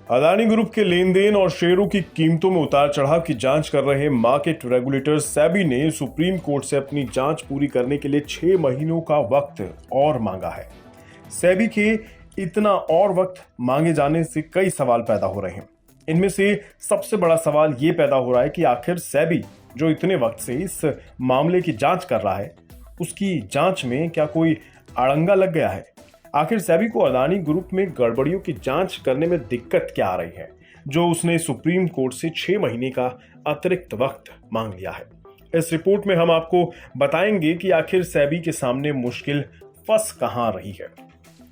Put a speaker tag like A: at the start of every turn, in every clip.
A: Adani group के लेन then और शेयरों की कीमतों में उतार चढ़ाव की जांच कर रहे मार्केट रेगुलेटर सेबी ने सुप्रीम कोर्ट से अपनी जांच पूरी करने के लिए 6 महीनों का वक्त और मांगा है। सेबी के इतना और वक्त मांगे जाने से कई सवाल पैदा हो रहे हैं। इनमें से सबसे बड़ा सवाल ये पैदा हो रहा है कि आखिर सेबी जो इतने वक्त से इस मामले की जांच कर रहा है, उसकी जांच में क्या कोई अड़ंगा लग गया है? आखिर सेबी को अदानी ग्रुप में गड़बड़ियों की जांच करने में दिक्कत क्या आ रही है, जो उसने सुप्रीम कोर्ट से 6 महीने का अतिरिक्त वक्त मांग लिया है? इस रिपोर्ट में हम आपको बताएंगे कि आखिर सेबी के सामने मुश्किल फंस कहां रही है।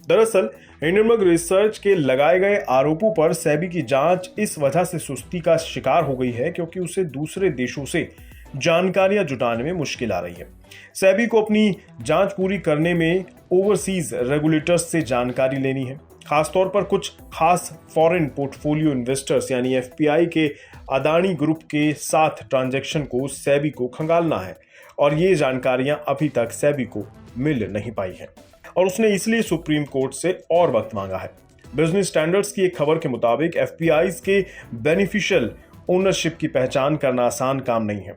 A: दरअसल हिंडनबर्ग रिसर्च के लगाए गए आरोपों पर सेबी की जांच इस वजह से सुस्ती का शिकार हो गई है क्योंकि उसे दूसरे देशों से जानकारियां जुटाने में मुश्किल आ रही है। सेबी को अपनी जांच पूरी करने में ओवरसीज रेगुलेटर्स से जानकारी लेनी है। खासतौर पर कुछ खास फॉरेन पोर्टफोलियो इन्वेस्टर्स यानी एफपीआई के अदानी ग्रुप के साथ ट्रांजैक्शन को सेबी को खंगालना है और ये जानकारियां अभी तक सेबी को मिल नहीं पाई हैं और उसने इसलिए सुप्रीम कोर्ट से और वक्त मांगा है। बिजनेस स्टैंडर्ड्स की एक खबर के मुताबिक एफपीआईज के बेनिफिशियल ओनरशिप की पहचान करना आसान काम नहीं है।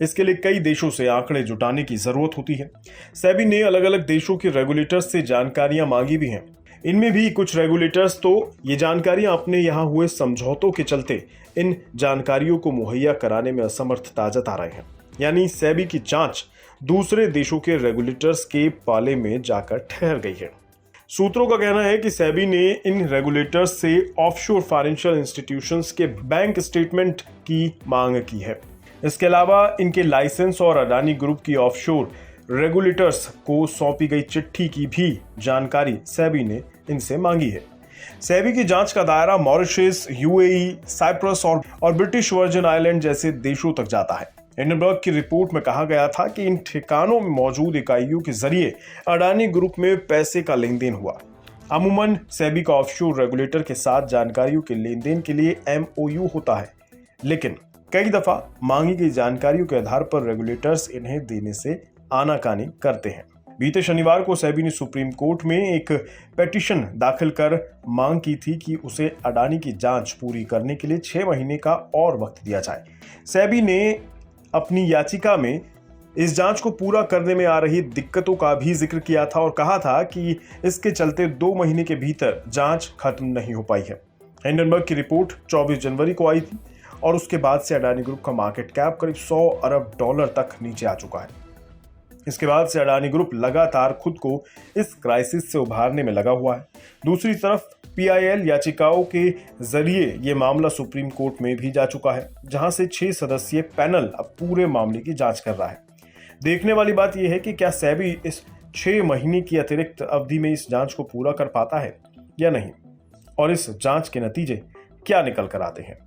A: इसके लिए कई देशों से आंकड़े जुटाने की जरूरत होती है। सेबी ने अलग अलग देशों के रेगुलेटर्स से जानकारियां मांगी भी हैं। इनमें भी कुछ रेगुलेटर्स तो ये जानकारियां अपने यहां हुए समझौतों के चलते इन जानकारियों को मुहैया कराने में असमर्थता जता रहे हैं। यानी सेबी की जांच दूसरे देशों के रेगुलेटर्स के पाले में जाकर ठहर गई है। सूत्रों का कहना है कि सेबी ने इन रेगुलेटर्स से ऑफशोर फाइनेंशियल इंस्टीट्यूशंस के बैंक स्टेटमेंट की मांग की है। इसके अलावा इनके लाइसेंस और अडानी ग्रुप की ऑफशोर रेगुलेटर्स को सौंपी गई चिट्ठी की भी जानकारी सेबी ने इनसे मांगी है। सेबी की जांच का दायरा मॉरिशस, यूएई, साइप्रस और ब्रिटिश वर्जिन आइलैंड जैसे देशों तक जाता है। हिंडनबर्ग की रिपोर्ट में कहा गया था कि इन ठिकानों में मौजूद इकाइयों के जरिए अडानी ग्रुप में पैसे का लेन देन हुआ। अमूमन सेबी का ऑफशोर रेगुलेटर के साथ जानकारियों के लेन देन के लिए एमओयू होता है, लेकिन कई दफा मांगी गई जानकारियों के आधार पर रेगुलेटर्स इन्हें देने से आनाकानी करते हैं। बीते शनिवार को सेबी ने सुप्रीम कोर्ट में एक पिटीशन दाखिल कर मांग की थी कि उसे अडानी की जांच पूरी करने के लिए 6 महीने का और वक्त दिया जाए। सेबी ने अपनी याचिका में इस जांच को पूरा करने में आ रही दिक्कतों का भी जिक्र किया था और कहा था कि इसके चलते 2 महीने के भीतर जांच खत्म नहीं हो पाई है। हिंडनबर्ग की रिपोर्ट 24 जनवरी को आई थी और उसके बाद से अडानी ग्रुप का मार्केट कैप करीब $100 अरब तक नीचे आ चुका है। इसके बाद से अडानी ग्रुप लगातार खुद को इस क्राइसिस से उभारने में लगा हुआ है। दूसरी तरफ पीआईएल याचिकाओं के जरिए ये मामला सुप्रीम कोर्ट में भी जा चुका है, जहां से 6 सदस्यीय पैनल अब पूरे मामले की जांच कर रहा है। देखने वाली बात यह है कि क्या सेबी इस 6 महीने की अतिरिक्त अवधि में इस जांच को पूरा कर पाता है या नहीं, और इस जांच के नतीजे क्या निकल कर आते हैं।